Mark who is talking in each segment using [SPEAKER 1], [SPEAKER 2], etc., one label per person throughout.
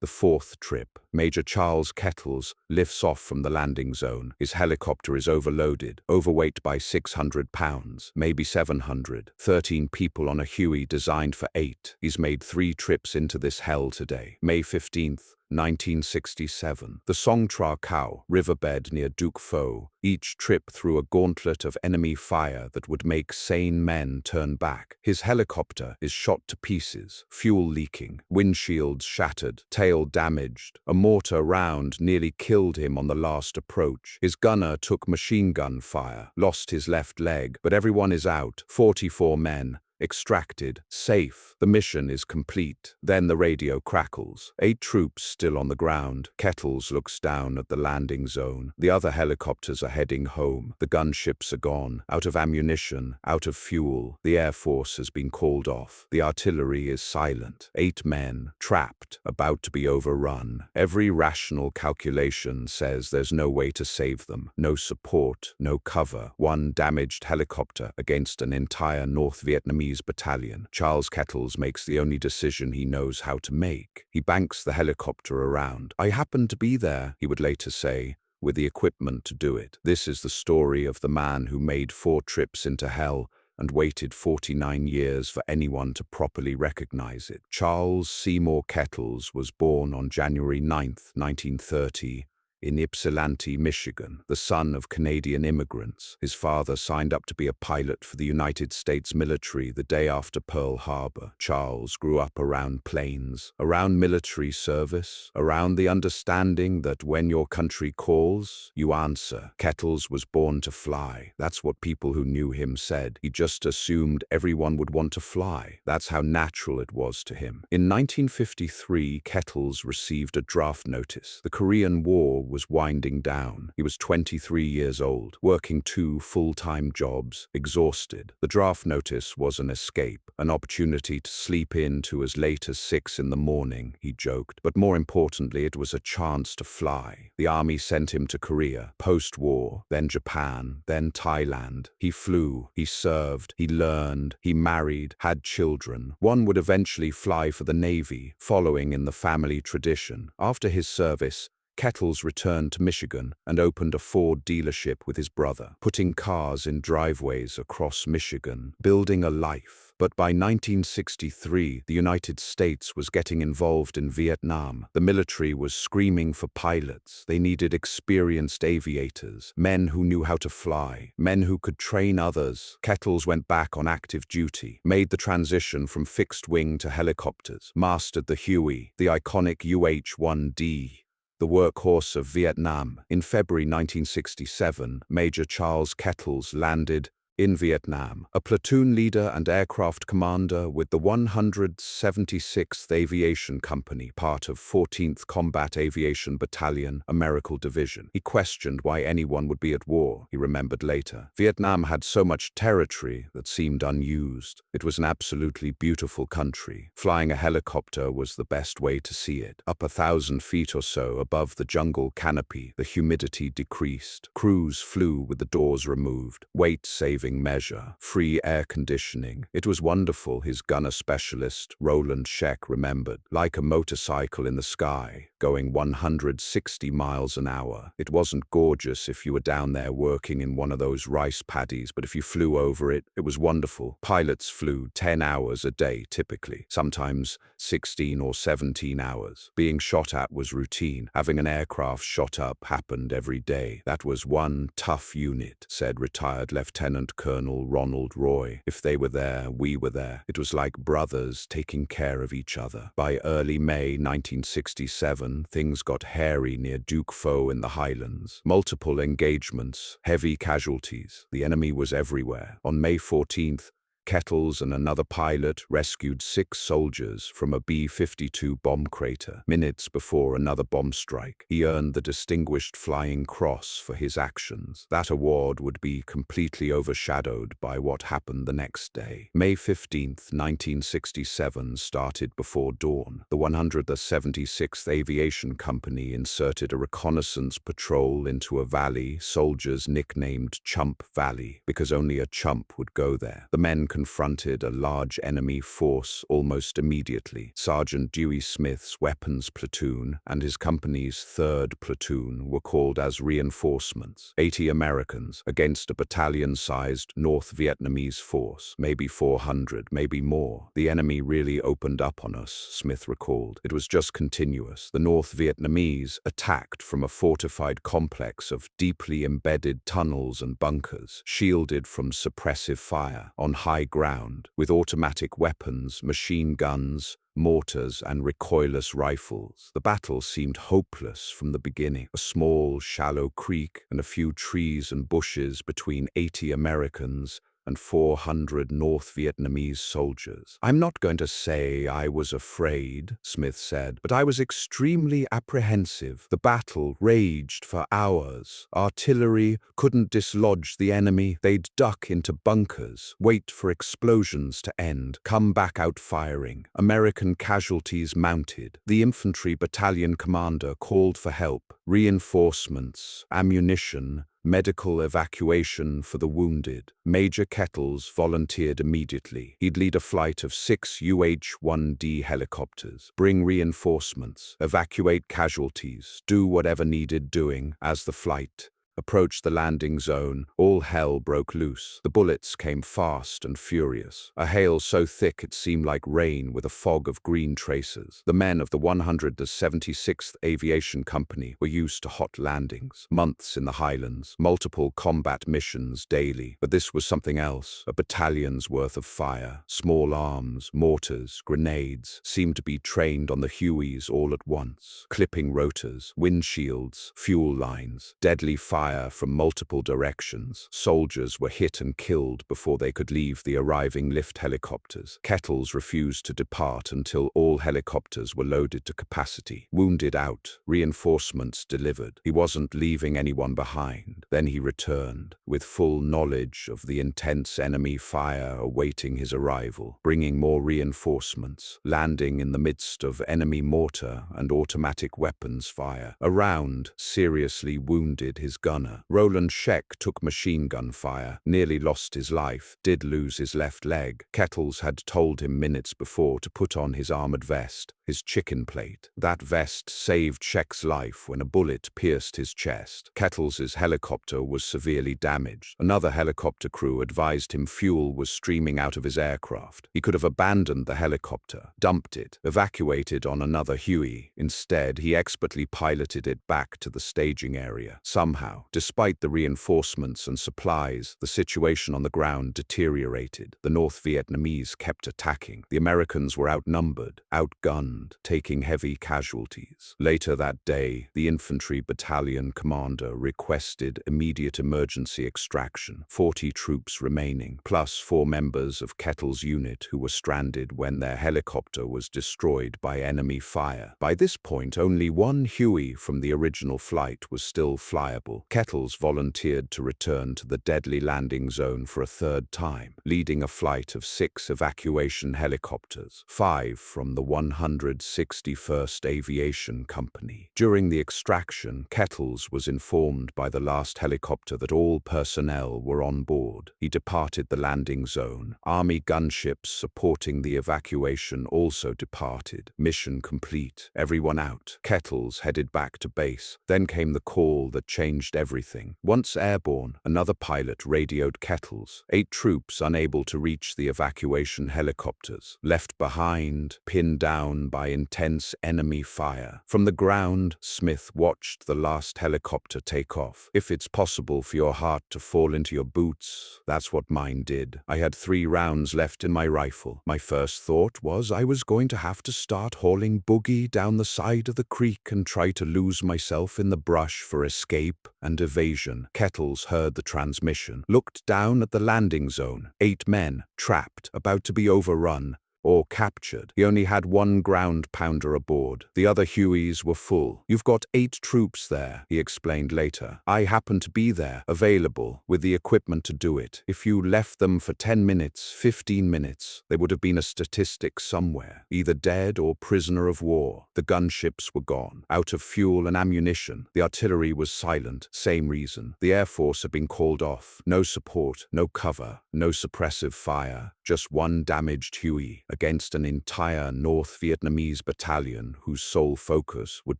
[SPEAKER 1] The fourth trip, Major Charles Kettles lifts off from the landing zone. His helicopter is overloaded, overweight by 600 pounds, maybe 700. 13 people on a Huey designed for 8. He's made 3 trips into this hell today. May 15th, 1967. The Song Tra Khao riverbed near Duc Pho, each trip through a gauntlet of enemy fire that would make sane men turn back. His helicopter is shot to pieces, fuel leaking, windshields shattered, tail damaged. A mortar round nearly killed him on the last approach. His gunner took machine gun fire, lost his left leg, but everyone is out. 44 men. Extracted, safe. The mission is complete. Then the radio crackles. 8 troops still on the ground. Kettles looks down at the landing zone. The other helicopters are heading home. The gunships are gone. Out of ammunition, out of fuel. The Air Force has been called off. The artillery is silent. 8 men, trapped, about to be overrun. Every rational calculation says there's no way to save them. No support, no cover. 1 damaged helicopter against an entire North Vietnamese battalion. Charles Kettles makes the only decision he knows how to make. He banks the helicopter around. "I happened to be there," he would later say, with the equipment to do it. This is the story of the man who made 4 trips into hell and waited 49 years for anyone to properly recognize it. Charles Seymour Kettles was born on January 9th, 1930, in Ypsilanti, Michigan, the son of Canadian immigrants. His father signed up to be a pilot for the United States military the day after Pearl Harbor. Charles grew up around planes, around military service, around the understanding that when your country calls, you answer. Kettles was born to fly. That's what people who knew him said. He just assumed everyone would want to fly. That's how natural it was to him. In 1953, Kettles received a draft notice. The Korean War was winding down. He was 23 years old, working 2 full-time jobs, exhausted. The draft notice was an escape, an opportunity to sleep in to as late as 6 in the morning, he joked. But more importantly, it was a chance to fly. The army sent him to Korea, post-war, then Japan, then Thailand. He flew, he served, he learned, he married, had children. One would eventually fly for the Navy, following in the family tradition. After his service, Kettles returned to Michigan and opened a Ford dealership with his brother, putting cars in driveways across Michigan, building a life. But by 1963, the United States was getting involved in Vietnam. The military was screaming for pilots. They needed experienced aviators, men who knew how to fly, men who could train others. Kettles went back on active duty, made the transition from fixed-wing to helicopters, mastered the Huey, the iconic UH-1D, the workhorse of Vietnam. In February 1967, Major Charles Kettles landed in Vietnam, a platoon leader and aircraft commander with the 176th Aviation Company, part of 14th Combat Aviation Battalion, American Division. He questioned why anyone would be at war, he remembered later. Vietnam had so much territory that seemed unused. It was an absolutely beautiful country. Flying a helicopter was the best way to see it. Up 1,000 feet or so above the jungle canopy, the humidity decreased. Crews flew with the doors removed, weight-saving measure, free air conditioning. It was wonderful, his gunner specialist, Roland Scheck, remembered. Like a motorcycle in the sky, going 160 miles an hour. It wasn't gorgeous if you were down there working in one of those rice paddies, but if you flew over it, it was wonderful. Pilots flew 10 hours a day typically, sometimes 16 or 17 hours. Being shot at was routine. Having an aircraft shot up happened every day. That was one tough unit, said retired Lieutenant Colonel Ronald Roy. If they were there, we were there. It was like brothers taking care of each other. By early May 1967, things got hairy near Duc Pho in the Highlands. Multiple engagements, heavy casualties. The enemy was everywhere. On May 14th, Kettles and another pilot rescued 6 soldiers from a B-52 bomb crater. Minutes before another bomb strike, he earned the Distinguished Flying Cross for his actions. That award would be completely overshadowed by what happened the next day. May 15th, 1967 started before dawn. The 176th Aviation Company inserted a reconnaissance patrol into a valley soldiers nicknamed Chump Valley, because only a chump would go there. The men confronted a large enemy force almost immediately. Sergeant Dewey Smith's weapons platoon and his company's 3rd platoon were called as reinforcements. 80 Americans against a battalion-sized North Vietnamese force, maybe 400, maybe more. The enemy really opened up on us, Smith recalled. It was just continuous. The North Vietnamese attacked from a fortified complex of deeply embedded tunnels and bunkers, shielded from suppressive fire, on high ground, with automatic weapons, machine guns, mortars, and recoilless rifles. The battle seemed hopeless from the beginning. A small, shallow creek and a few trees and bushes between 80 Americans and 400 North Vietnamese soldiers. "I'm not going to say I was afraid," Smith said, "but I was extremely apprehensive. The battle raged for hours. Artillery couldn't dislodge the enemy. They'd duck into bunkers, wait for explosions to end, come back out firing. American casualties mounted. The infantry battalion commander called for help, reinforcements, ammunition, medical evacuation for the wounded. Major Kettles volunteered immediately. He'd lead a flight of 6 UH-1D helicopters, bring reinforcements, evacuate casualties, do whatever needed doing. As the flight approached the landing zone, all hell broke loose. The bullets came fast and furious, a hail so thick it seemed like rain with a fog of green traces. The men of the 176th Aviation Company were used to hot landings, months in the highlands, multiple combat missions daily. But this was something else, a battalion's worth of fire. Small arms, mortars, grenades seemed to be trained on the Hueys all at once, clipping rotors, windshields, fuel lines, deadly fire from multiple directions. Soldiers were hit and killed before they could leave the arriving lift helicopters. Kettles refused to depart until all helicopters were loaded to capacity. Wounded out, reinforcements delivered. He wasn't leaving anyone behind. Then he returned, with full knowledge of the intense enemy fire awaiting his arrival, bringing more reinforcements, landing in the midst of enemy mortar and automatic weapons fire. A round seriously wounded his gunner. Roland Scheck took machine gun fire, nearly lost his life, did lose his left leg. Kettles had told him minutes before to put on his armored vest, his chicken plate. That vest saved Scheck's life when a bullet pierced his chest. Kettles's helicopter was severely damaged. Another helicopter crew advised him fuel was streaming out of his aircraft. He could have abandoned the helicopter, dumped it, evacuated on another Huey. Instead, he expertly piloted it back to the staging area. Somehow, despite the reinforcements and supplies, the situation on the ground deteriorated. The North Vietnamese kept attacking. The Americans were outnumbered, outgunned, taking heavy casualties. Later that day, the infantry battalion commander requested immediate emergency extraction. 40 troops remaining, plus 4 members of Kettle's unit who were stranded when their helicopter was destroyed by enemy fire. By this point, only one Huey from the original flight was still flyable. Kettles volunteered to return to the deadly landing zone for a 3rd time, leading a flight of 6 evacuation helicopters, 5 from the 161st Aviation Company. During the extraction, Kettles was informed by the last helicopter that all personnel were on board. He departed the landing zone. Army gunships supporting the evacuation also departed. Mission complete. Everyone out. Kettles headed back to base. Then came the call that changed everything. Once airborne, another pilot radioed Kettles. 8 troops unable to reach the evacuation helicopters, left behind, pinned down by intense enemy fire. From the ground, Smith watched the last helicopter take off. If it's possible for your heart to fall into your boots, that's what mine did. I had 3 rounds left in my rifle. My first thought was I was going to have to start hauling Boogie down the side of the creek and try to lose myself in the brush for escape and evasion. Kettles heard the transmission, looked down at the landing zone. 8 men, trapped, about to be overrun. or captured. He only had one ground pounder aboard. The other Hueys were full. "You've got 8 troops there," he explained later. "I happened to be there, available, with the equipment to do it. If you left them for 10 minutes, 15 minutes, they would have been a statistic somewhere, either dead or prisoner of war." The gunships were gone, out of fuel and ammunition. The artillery was silent, same reason. The Air Force had been called off. No support, no cover, no suppressive fire. Just one damaged Huey against an entire North Vietnamese battalion whose sole focus would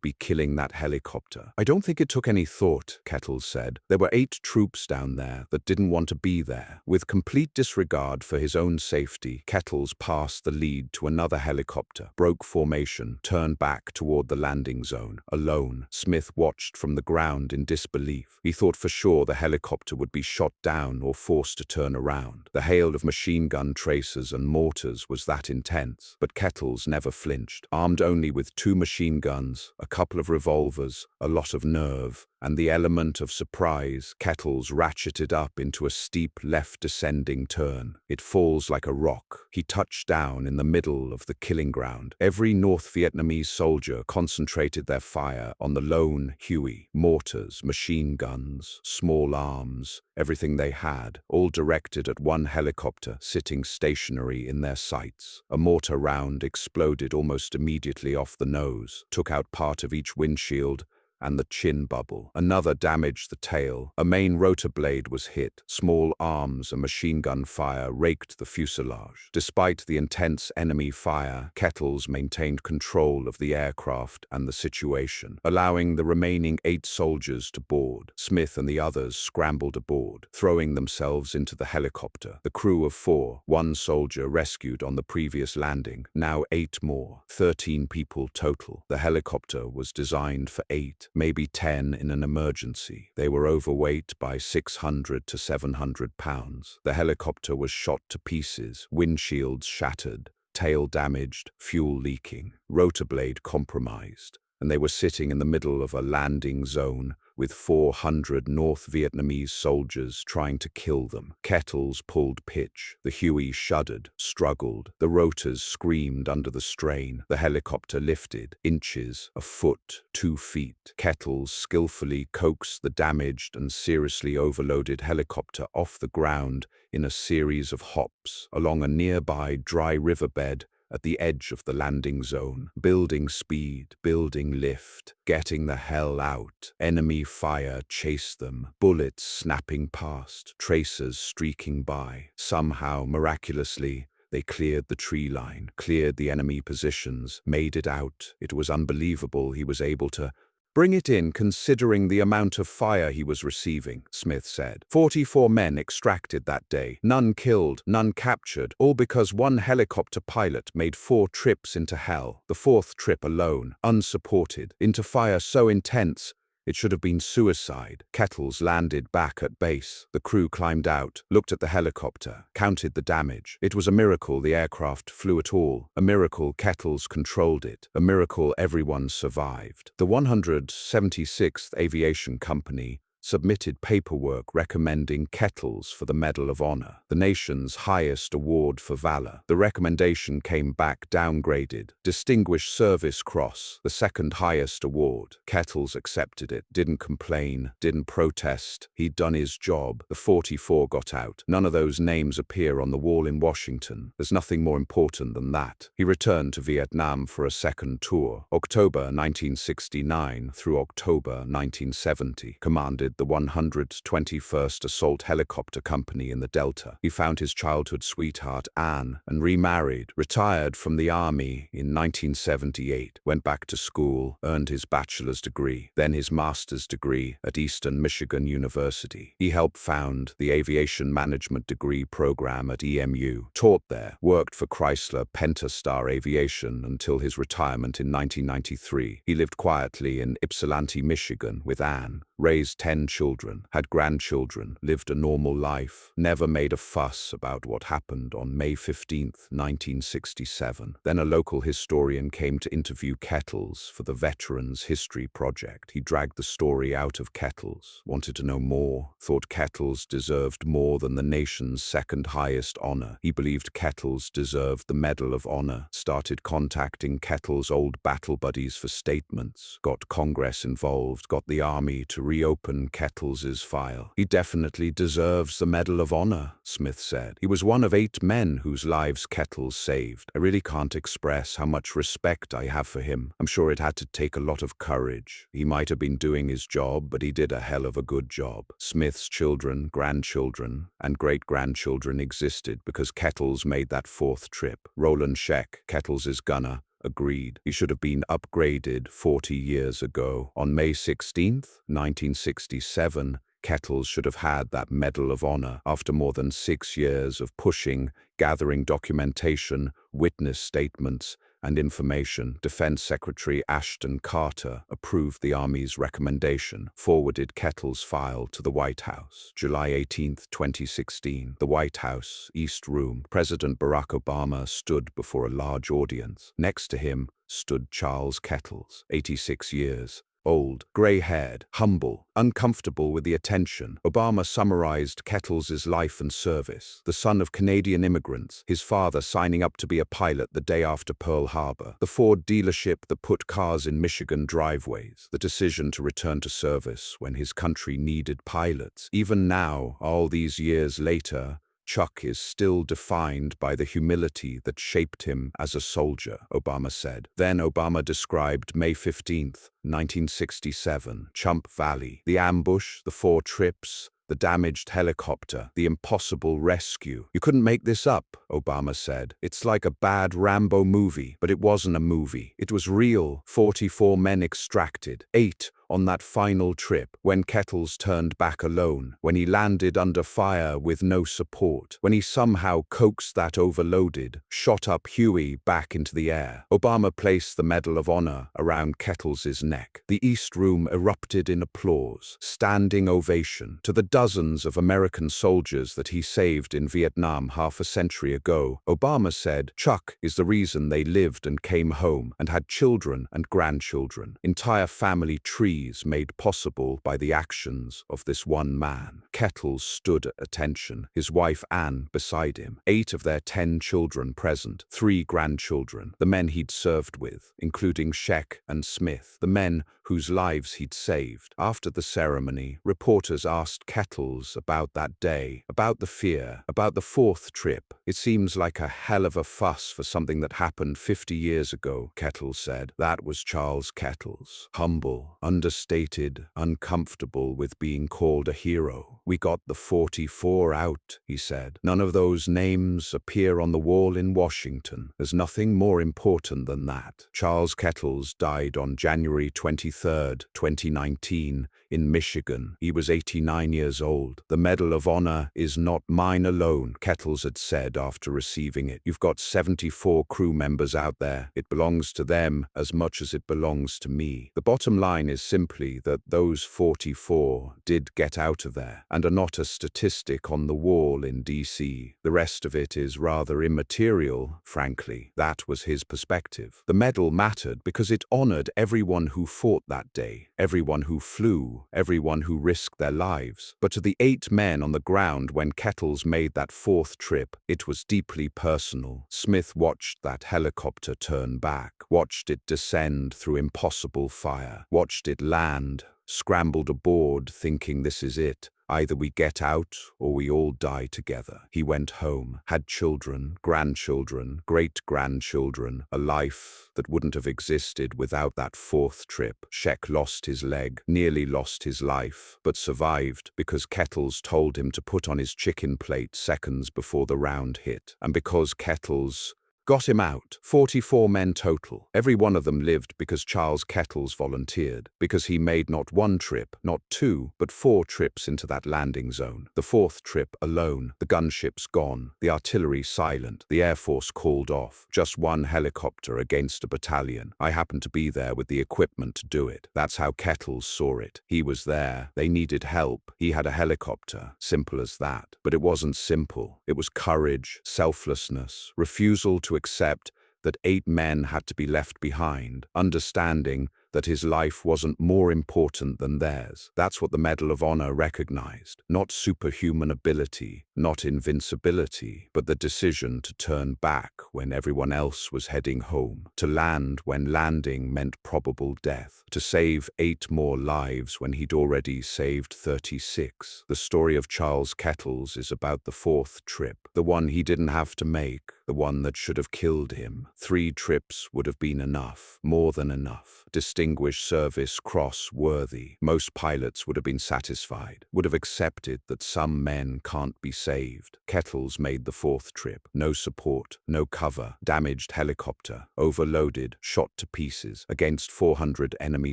[SPEAKER 1] be killing that helicopter. "I don't think it took any thought," Kettles said. "There were 8 troops down there that didn't want to be there." With complete disregard for his own safety, Kettles passed the lead to another helicopter, broke formation, turned back toward the landing zone. Alone, Smith watched from the ground in disbelief. He thought for sure the helicopter would be shot down or forced to turn around. The hail of machine gun tracers and mortars was that intense, but Kettles never flinched. Armed only with 2 machine guns, a couple of revolvers, a lot of nerve, and the element of surprise, Kettles ratcheted up into a steep left descending turn. It falls like a rock. He touched down in the middle of the killing ground. Every North Vietnamese soldier concentrated their fire on the lone Huey. Mortars, machine guns, small arms, everything they had, all directed at one helicopter sitting stationary in their sights. A mortar round exploded almost immediately off the nose, took out part of each windshield and the chin bubble. Another damaged the tail. A main rotor blade was hit. Small arms and machine gun fire raked the fuselage. Despite the intense enemy fire, Kettles maintained control of the aircraft and the situation, allowing the remaining 8 soldiers to board. Smith and the others scrambled aboard, throwing themselves into the helicopter. The crew of 4, 1 soldier rescued on the previous landing, now 8 more, 13 people total. The helicopter was designed for 8. Maybe 10 in an emergency. They were overweight by 600 to 700 pounds. The helicopter was shot to pieces, windshields shattered, tail damaged, fuel leaking, rotor blade compromised, and they were sitting in the middle of a landing zone with 400 North Vietnamese soldiers trying to kill them. Kettles pulled pitch. The Huey shuddered, struggled. The rotors screamed under the strain. The helicopter lifted, inches, a foot, 2 feet. Kettles skillfully coaxed the damaged and seriously overloaded helicopter off the ground in a series of hops along a nearby dry riverbed at the edge of the landing zone, building speed, building lift, getting the hell out. Enemy fire chased them, bullets snapping past, tracers streaking by. Somehow, miraculously, they cleared the tree line, cleared the enemy positions, made it out. It was unbelievable he was able to bring it in considering the amount of fire he was receiving, Smith said. 44 men extracted that day, none killed, none captured, all because one helicopter pilot made 4 trips into hell, the 4th trip alone, unsupported, into fire so intense it should have been suicide. Kettles landed back at base. The crew climbed out, looked at the helicopter, counted the damage. It was a miracle the aircraft flew at all. A miracle Kettles controlled it. A miracle everyone survived. The 176th Aviation Company submitted paperwork recommending Kettles for the Medal of Honor, the nation's highest award for valor. The recommendation came back downgraded. Distinguished Service Cross, the 2nd highest award. Kettles accepted it, didn't complain, didn't protest. He'd done his job. The 44 got out. None of those names appear on the wall in Washington. There's nothing more important than that. He returned to Vietnam for a second tour, October 1969 through October 1970, commanded the 121st Assault Helicopter Company in the Delta. He found his childhood sweetheart, Anne, and remarried, retired from the Army in 1978, went back to school, earned his bachelor's degree, then his master's degree at Eastern Michigan University. He helped found the Aviation Management degree program at EMU, taught there, worked for Chrysler Pentastar Aviation until his retirement in 1993. He lived quietly in Ypsilanti, Michigan with Anne, raised 10 10 children, had grandchildren, lived a normal life, never made a fuss about what happened on May 15, 1967. Then a local historian came to interview Kettles for the Veterans History Project. He dragged the story out of Kettles, wanted to know more, thought Kettles deserved more than the nation's second highest honor. He believed Kettles deserved the Medal of Honor, started contacting Kettles' old battle buddies for statements, got Congress involved, got the Army to reopen Kettles' file. He definitely deserves the Medal of Honor, Smith said. He was one of 8 men whose lives Kettles saved. I really can't express how much respect I have for him. I'm sure it had to take a lot of courage. He might have been doing his job, but he did a hell of a good job. Smith's children, grandchildren, and great-grandchildren existed because Kettles made that 4th trip. Roland Scheck, Kettles' gunner, agreed. He should have been upgraded 40 years ago. On May 16, 1967, Kettles should have had that Medal of Honor after more than 6 years of pushing, gathering documentation, witness statements, and information. Defense Secretary Ashton Carter approved the Army's recommendation, forwarded Kettles' file to the White House. July 18, 2016, the White House, East Room. President Barack Obama stood before a large audience. Next to him stood Charles Kettles, 86 years. Old, gray-haired, humble, uncomfortable with the attention. Obama summarized Kettles' life and service. The son of Canadian immigrants, his father signing up to be a pilot the day after Pearl Harbor. The Ford dealership that put cars in Michigan driveways. The decision to return to service when his country needed pilots. Even now, all these years later, Chuck is still defined by the humility that shaped him as a soldier, Obama said. Then Obama described May 15, 1967, Chump Valley, the ambush, the 4 trips, the damaged helicopter, the impossible rescue. You couldn't make this up, Obama said. It's like a bad Rambo movie, but it wasn't a movie. It was real. 44 men extracted, 8 on that final trip, when Kettles turned back alone, when he landed under fire with no support, when he somehow coaxed that overloaded, shot-up Huey back into the air. Obama placed the Medal of Honor around Kettles' neck. The East Room erupted in applause, standing ovation to the dozens of American soldiers that he saved in Vietnam half a century ago. Obama said, Chuck is the reason they lived and came home and had children and grandchildren, entire family trees made possible by the actions of this one man. Kettles stood at attention, his wife Anne beside him, 8 of their 10 children present, 3 grandchildren, the men he'd served with, including Scheck and Smith, the men whose lives he'd saved. After the ceremony, reporters asked Kettles about that day, about the fear, about the 4th trip. It seems like a hell of a fuss for something that happened 50 years ago, Kettles said. That was Charles Kettles. Humble, understated, uncomfortable with being called a hero. We got the 44 out, he said. None of those names appear on the wall in Washington. There's nothing more important than that. Charles Kettles died on January 23, 2019, in Michigan. He was 89 years old. The Medal of Honor is not mine alone, Kettles had said after receiving it. You've got 74 crew members out there. It belongs to them as much as it belongs to me. The bottom line is simply that those 44 did get out of there and are not a statistic on the wall in DC. The rest of it is rather immaterial, frankly. That was his perspective. The medal mattered because it honored everyone who fought that day, everyone who flew, everyone who risked their lives. But to the 8 men on the ground when Kettles made that 4th trip, it was deeply personal. Smith watched that helicopter turn back, watched it descend through impossible fire, watched it land, scrambled aboard thinking this is it. Either we get out or we all die together. He went home, had children, grandchildren, great-grandchildren, a life that wouldn't have existed without that 4th trip. Scheck lost his leg, nearly lost his life, but survived because Kettles told him to put on his chicken plate seconds before the round hit. And because Kettles Got him out. 44 men total. Every one of them lived because Charles Kettles volunteered, because he made not one trip, not two, but 4 trips into that landing zone. The 4th trip alone, the gunships gone, the artillery silent, the Air Force called off, just 1 helicopter against a battalion. I happened to be there with the equipment to do it. That's how Kettles saw it. He was there. They needed help. He had a helicopter. Simple as that. But it wasn't simple. It was courage, selflessness, refusal to accept that 8 men had to be left behind, understanding that his life wasn't more important than theirs. That's what the Medal of Honor recognized. Not superhuman ability, not invincibility, but the decision to turn back when everyone else was heading home, to land when landing meant probable death, to save 8 more lives when he'd already saved 36. The story of Charles Kettles is about the 4th trip, the one he didn't have to make, the one that should have killed him. 3 trips would have been enough, more than enough. Distinguished Service Cross worthy. Most pilots would have been satisfied, would have accepted that some men can't be saved. Kettles made the 4th trip. No support, no cover, damaged helicopter, overloaded, shot to pieces, against 400 enemy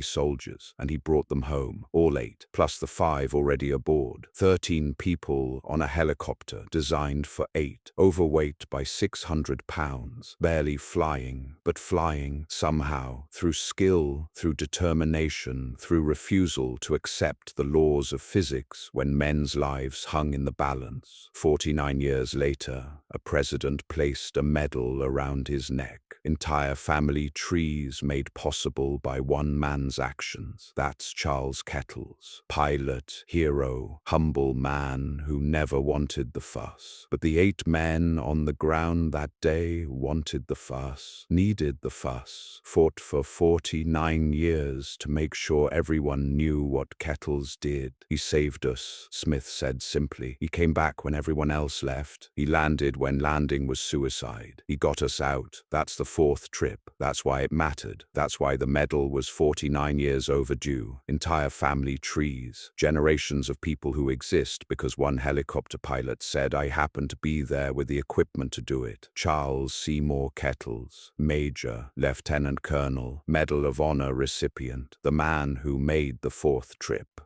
[SPEAKER 1] soldiers, and he brought them home, all 8, plus the 5 already aboard. 13 people on a helicopter designed for 8, overweight by 600 pounds, barely flying, but flying somehow, through skill, through determination, through refusal to accept the laws of physics when men's lives hung in the balance. 49 years later, a president placed a medal around his neck. Entire family trees made possible by one man's actions. That's Charles Kettles. Pilot, hero, humble man who never wanted the fuss. But the 8 men on the ground that day wanted the fuss, needed the fuss, fought for 49 years to make sure everyone knew what Kettles did. He saved us, Smith said simply. He came back when everyone else left. He landed when landing was suicide. He got us out. That's the 4th trip. That's why it mattered. That's why the medal was 49 years overdue. Entire family trees. Generations of people who exist because one helicopter pilot said I happened to be there with the equipment to do it. Charles Seymour Kettles, Major, Lieutenant Colonel, Medal of Honor recipient, the man who made the 4th trip.